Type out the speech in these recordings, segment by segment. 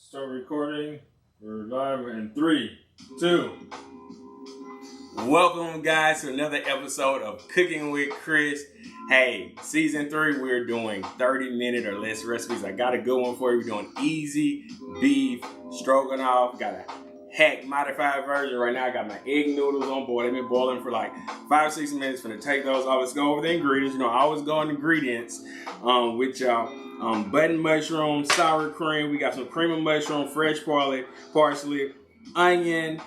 Start recording. We're live in 3, 2. Welcome, guys, to another episode of Cooking with Chris. Hey, season 3, we're doing 30-minute or less recipes. I got a good one for you. We're doing easy beef stroganoff. Got a hack modified version right now. I got my egg noodles on board. They've been boiling for like 5-6 minutes. Finna take those off. Let's go over the ingredients. You know, I always go on ingredients with y'all. Button mushroom, sour cream. We got some cream of mushroom, fresh parsley, onion,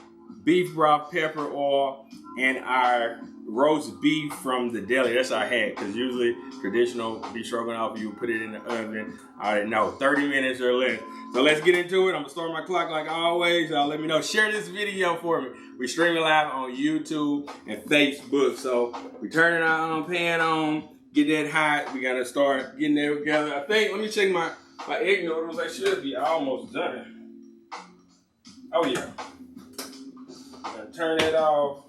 beef broth, pepper, oil, and our roast beef from the deli. That's our hack, because usually traditional beef stroganoff, you put it in the oven. I already know, 30 minutes or less. So let's get into it. I'm gonna start my clock like always. Y'all let me know. Share this video for me. We streaming live on YouTube and Facebook. So we turning our pan on. Get that hot. We gotta start getting that together. I think, let me check my egg noodles. They should be almost done. Oh yeah. Gonna turn it off.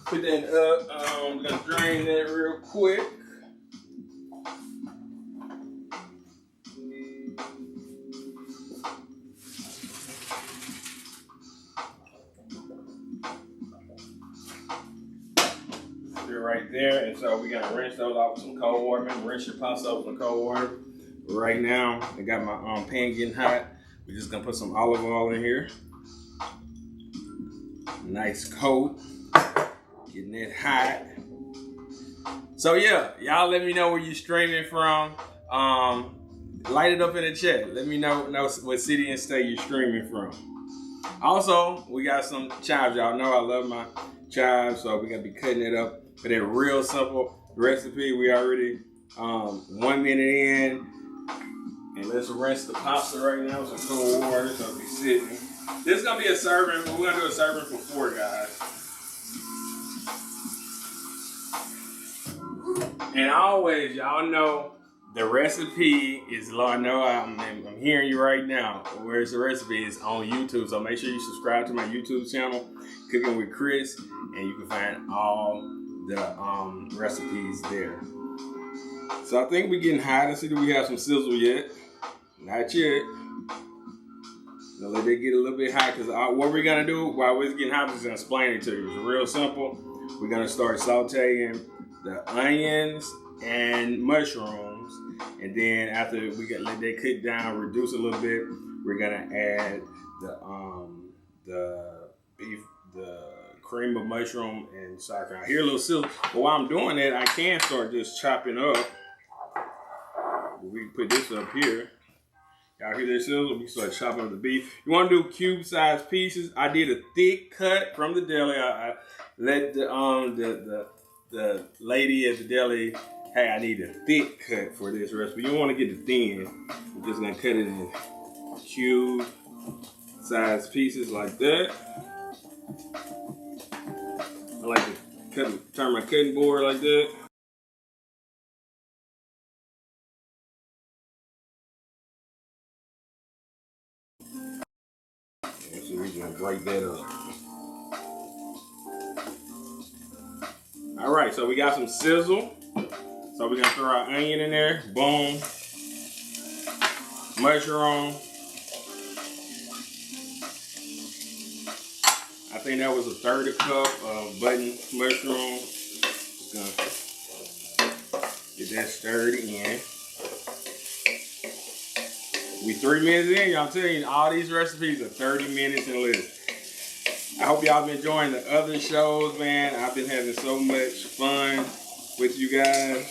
Put that up. I'm gonna drain that real quick. Right there, and so we're gonna rinse those off with some cold water. Remember, rinse your pasta off with some cold water. Right now, I got my pan getting hot. We're just gonna put some olive oil in here. Nice coat, getting it hot. So yeah, y'all let me know where you're streaming from. Light it up in the chat. Let me know what city and state you're streaming from. Also, we got some chives. Y'all know I love my chives, so we're gonna be cutting it up. For that real simple recipe, we already 1 minute in, and let's rinse the pasta right now with some cold water so it'll be sitting. This is gonna be a serving, but we're gonna do a serving for 4 guys. And always, y'all know the recipe is low. I know I'm hearing you right now. Where's the recipe? Is on YouTube, so make sure you subscribe to my YouTube channel, Cooking with Chris, and you can find all the recipes there. So I think we're getting hot. Let's see, do we have some sizzle yet? Not yet. Now let it get a little bit hot, because what we're gonna do while we're getting hot is gonna explain it to you. It's real simple. We're gonna start sauteing the onions and mushrooms, and then after we let that cook down, reduce a little bit, we're gonna add the beef, the cream of mushroom and sour cream. I hear a little sizzle, but while I'm doing that, I can start just chopping up. We put this up here. Y'all hear this sizzle? We start chopping up the beef. You want to do cube-sized pieces. I did a thick cut from the deli. I let the lady at the deli, hey, I need a thick cut for this recipe. You don't want to get it thin. We're just gonna cut it in cube-sized pieces like that. I like to turn my cutting board like that. And so we're gonna break that up. All right, so we got some sizzle. So we're gonna throw our onion in there. Boom. Mushroom. I think that was a 1/3 cup of button mushroom. Just gonna get that stirred in. We 3 minutes in, y'all. Telling you, all these recipes are 30 minutes and less. I hope y'all been enjoying the other shows, man. I've been having so much fun with you guys.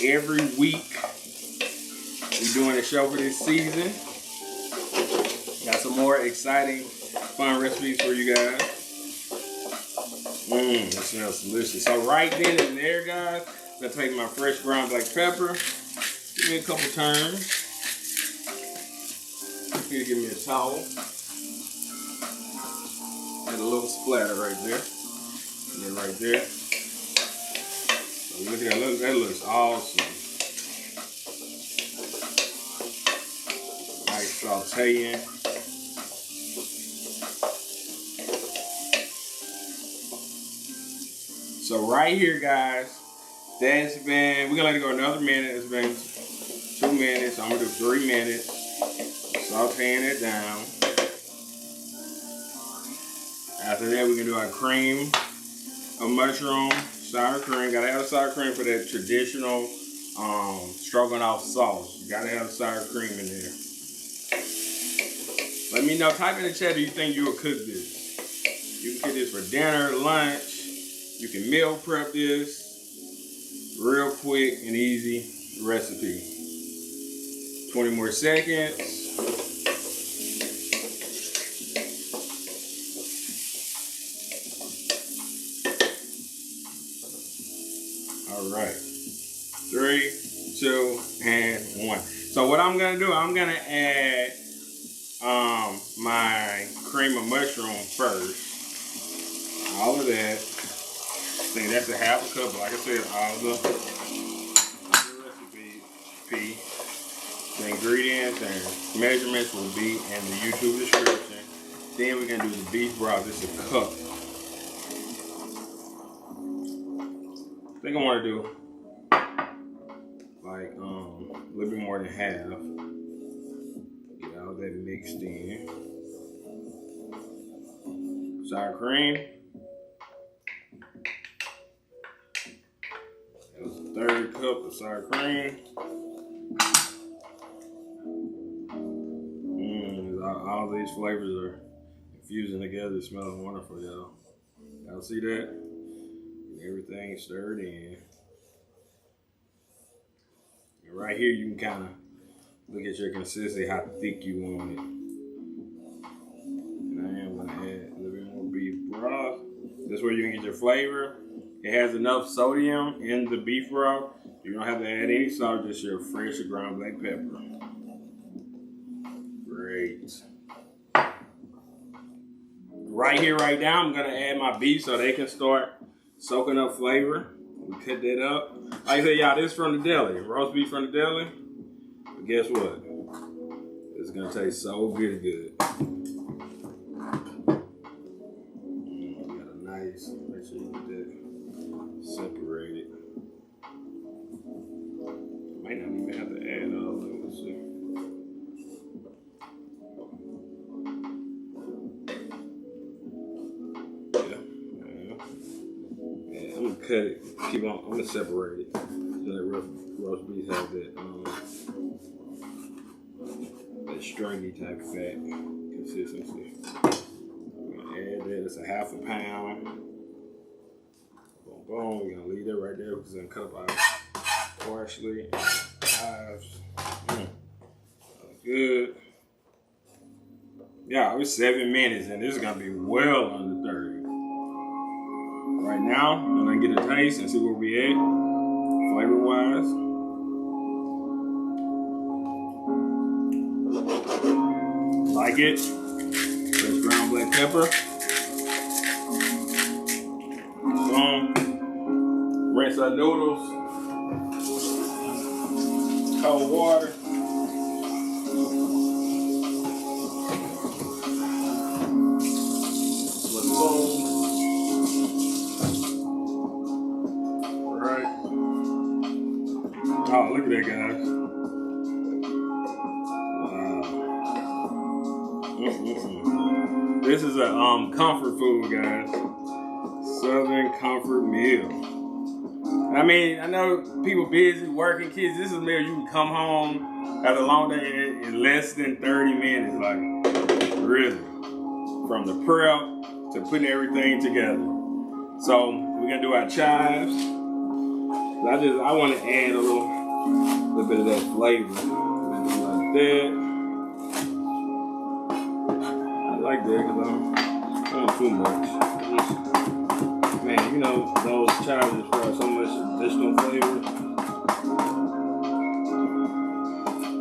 Every week, we're doing a show for this season. Got some more exciting, fun recipes for you guys. It smells delicious. So right then and there, guys, I'm gonna take my fresh ground black pepper. Give me a couple turns. Here, give me a towel. And a little splatter right there. And then right there. So look at that, that looks awesome. Nice sauteing. So right here, guys, that's been, we're gonna let it go another minute. It's been 2 minutes. I'm gonna do 3 minutes. Sauteing it down. After that, we can do our cream of mushroom, sour cream. Gotta have sour cream for that traditional stroganoff sauce. You gotta have sour cream in there. Let me know, type in the chat, do you think you will cook this? You can cook this for dinner, lunch. You can meal prep this. Real quick and easy recipe. 20 more seconds. All right. 3, 2, and 1. So what I'm gonna do, I'm gonna add my cream of mushroom first. All of that. I think that's a half a cup, but like I said, all the recipe, the ingredients and measurements will be in the YouTube description. Then we're gonna do the beef broth. This is a cup. I think I want to do like a little bit more than half. Get all that mixed in. Sour cream. That was a 1/3 cup of sour cream. All these flavors are infusing together. It smells wonderful, y'all. Y'all see that? Everything stirred in. And right here, you can kind of look at your consistency, how thick you want it. And I am going to add a little bit more beef broth. This is where you can get your flavor. It has enough sodium in the beef broth. You don't have to add any salt, just your fresh ground black pepper. Great. Right here, right now, I'm going to add my beef so they can start soaking up flavor. We cut that up. Like I said, y'all, this is from the deli. Roast beef from the deli. But guess what? It's gonna taste so good. Got a nice, make sure you get that separated. Might not even have to add all of it. Let's see. I'm gonna cut it. I'm gonna separate it. So that roast beef has that stringy type fat consistency. I'm gonna add that. It's a half a pound. Boom, boom. We're gonna leave that right there because it's gonna cut up our parsley and chives. Good. Yeah, it was 7 minutes, and this is gonna be well under 30. Right now, I'm gonna get a taste and see where we at, flavor-wise. Like it. Fresh ground black pepper. Boom. Rinse our noodles. Cold water. Oh, look at that, guys. Wow. This is a comfort food, guys. Southern comfort meal. I mean, I know people busy, working, kids. This is a meal you can come home after a long day in less than 30 minutes. Like, really. From the prep to putting everything together. So, we're going to do our chives. I want to add a little bit of that flavor. Like that. I like that because I don't want too much. Man, you know, those chives just have so much additional flavor.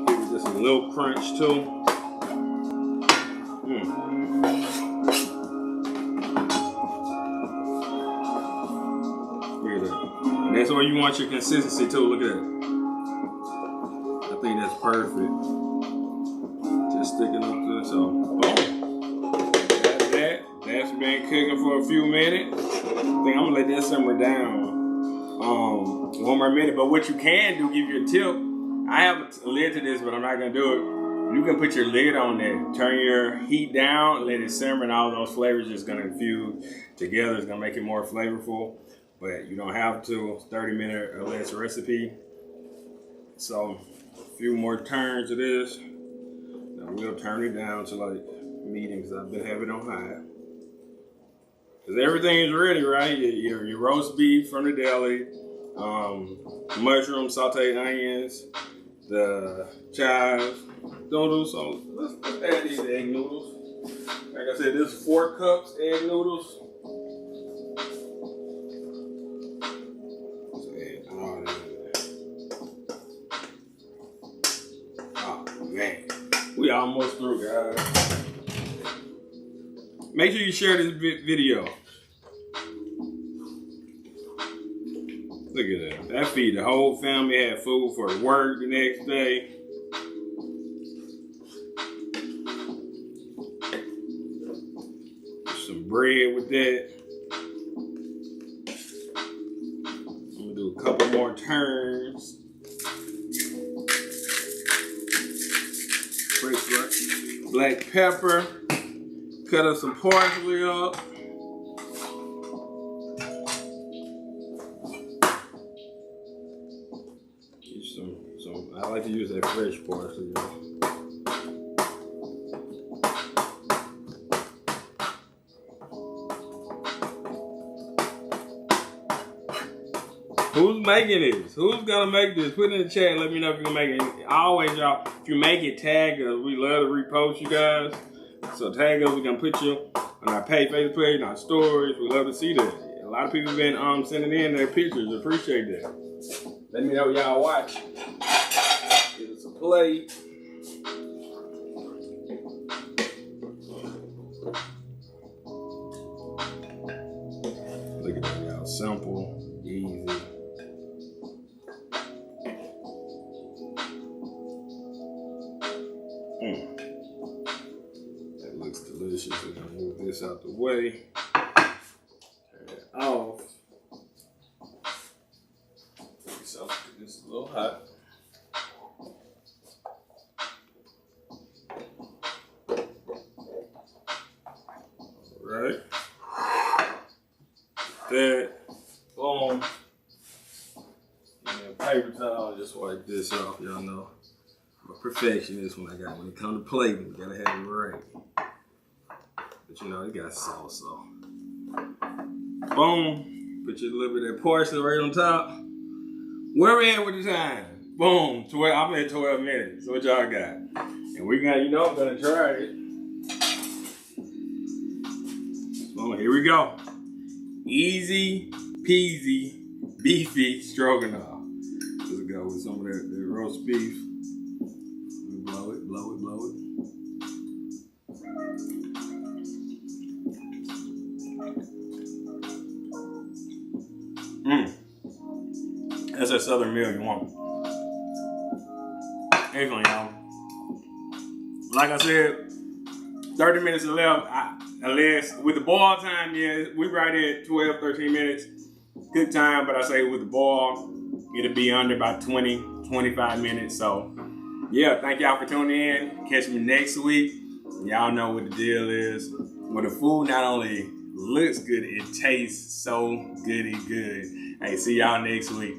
Give it just a little crunch too. Look at that. And that's where you want your consistency too. Look at that. I think that's perfect. Just sticking up to it. So, boom. That's that. That's been cooking for a few minutes. I think I'm gonna let that simmer down one more minute. But what you can do, give you a tip. I have a lid to this, but I'm not gonna do it. You can put your lid on there, turn your heat down, let it simmer, and all those flavors just gonna infuse together. It's gonna make it more flavorful, but you don't have to. 30-minute or less recipe. So a few more turns of this. Now we'll turn it down to like medium because I've been having it on high. Because everything is ready, right? Your roast beef from the deli, mushroom, sauteed onions, the chives, noodles. So let's add these egg noodles. Like I said, this is 4 cups egg noodles. Let's add all that in there. Oh man, we almost through, guys. Make sure you share this video. Look at that. That feed the whole family, had food for work the next day. Some bread with that. I'm gonna do a couple more turns. Fresh black pepper. Cut up some parsley up. I like to use that fresh parsley. Who's making this? Who's gonna make this? Put it in the chat. Let me know if you're gonna make it. Always, y'all, if you make it, tag us. We love to repost you guys. So tag us. We're gonna put you on our Facebook page, on our stories. We love to see that. A lot of people have been sending in their pictures. Appreciate that. Let me know y'all watch. Give us a plate. Look at that, y'all. Simple, easy. That looks delicious. We're gonna move this out the way. Turn it off. So it's a little hot. Right. That. Boom. And then paper towel. Just wipe this off. Y'all know I'm a perfectionist when it comes to plating. We gotta have it right. But you know, it got sauce, so. Boom. Put your little bit of that parsley right on top. Where we at with the time? Boom. 12. I'm at 12 minutes. So what y'all got? And we're gonna, I'm gonna try it. Oh, here we go. Easy peasy beefy stroganoff. Let's go with some of that roast beef. Blow it, blow it, blow it. That's that southern meal you want. Excellent, y'all. Like I said, 30 minutes left. Unless with the boil time, yeah, we right at 12, 13 minutes. Good time, but I say with the boil, it'll be under about 20, 25 minutes. So, yeah, thank y'all for tuning in. Catch me next week. Y'all know what the deal is. When the food not only looks good, it tastes so goody good. Hey, see y'all next week.